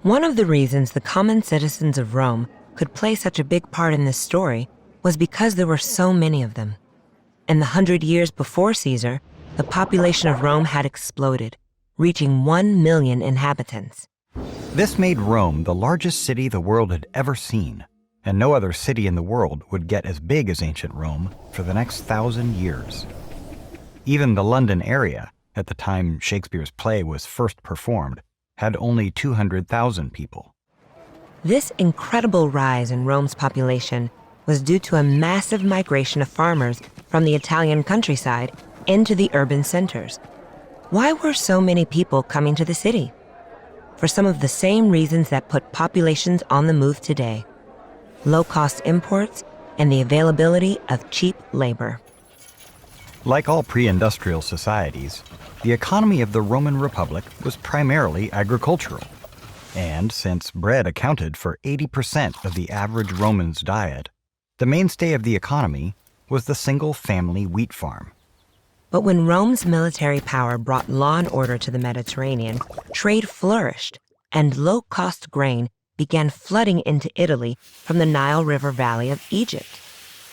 One of the reasons the common citizens of Rome could play such a big part in this story was because there were so many of them. In the 100 years before Caesar, the population of Rome had exploded, reaching 1 million inhabitants. This made Rome the largest city the world had ever seen, and no other city in the world would get as big as ancient Rome for the next 1,000 years. Even the London area, at the time Shakespeare's play was first performed, had only 200,000 people. This incredible rise in Rome's population was due to a massive migration of farmers from the Italian countryside into the urban centers. Why were so many people coming to the city? For some of the same reasons that put populations on the move today: low-cost imports and the availability of cheap labor. Like all pre-industrial societies, the economy of the Roman Republic was primarily agricultural. And since bread accounted for 80% of the average Roman's diet, the mainstay of the economy was the single-family wheat farm. But when Rome's military power brought law and order to the Mediterranean, trade flourished, and low-cost grain began flooding into Italy from the Nile River Valley of Egypt.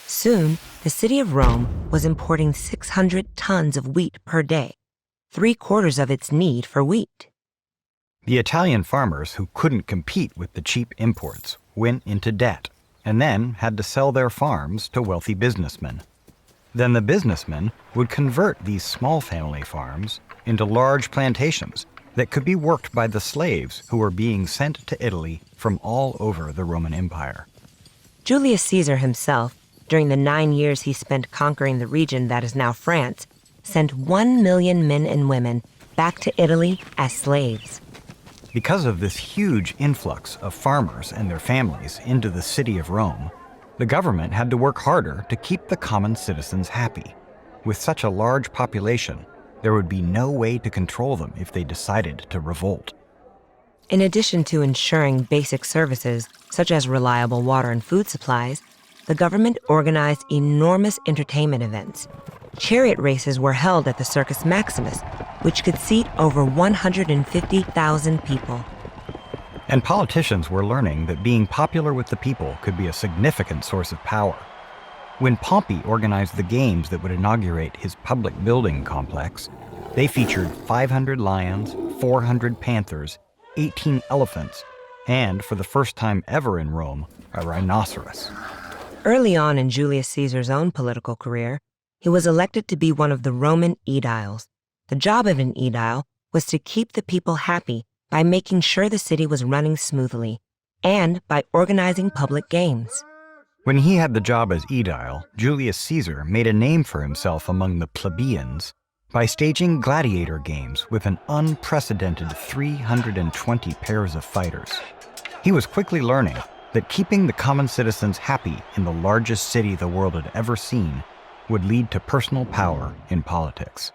Soon, the city of Rome was importing 600 tons of wheat per day, 3/4 of its need for wheat. The Italian farmers who couldn't compete with the cheap imports went into debt and then had to sell their farms to wealthy businessmen. Then the businessmen would convert these small family farms into large plantations that could be worked by the slaves who were being sent to Italy from all over the Roman Empire. Julius Caesar himself, during the 9 years he spent conquering the region that is now France, sent 1 million men and women back to Italy as slaves. Because of this huge influx of farmers and their families into the city of Rome, the government had to work harder to keep the common citizens happy. With such a large population, there would be no way to control them if they decided to revolt. In addition to ensuring basic services, such as reliable water and food supplies, the government organized enormous entertainment events. Chariot races were held at the Circus Maximus, which could seat over 150,000 people. And politicians were learning that being popular with the people could be a significant source of power. When Pompey organized the games that would inaugurate his public building complex, they featured 500 lions, 400 panthers, 18 elephants, and, for the first time ever in Rome, a rhinoceros. Early on in Julius Caesar's own political career, he was elected to be one of the Roman aediles. The job of an aedile was to keep the people happy by making sure the city was running smoothly, and by organizing public games. When he had the job as aedile, Julius Caesar made a name for himself among the plebeians by staging gladiator games with an unprecedented 320 pairs of fighters. He was quickly learning that keeping the common citizens happy in the largest city the world had ever seen would lead to personal power in politics.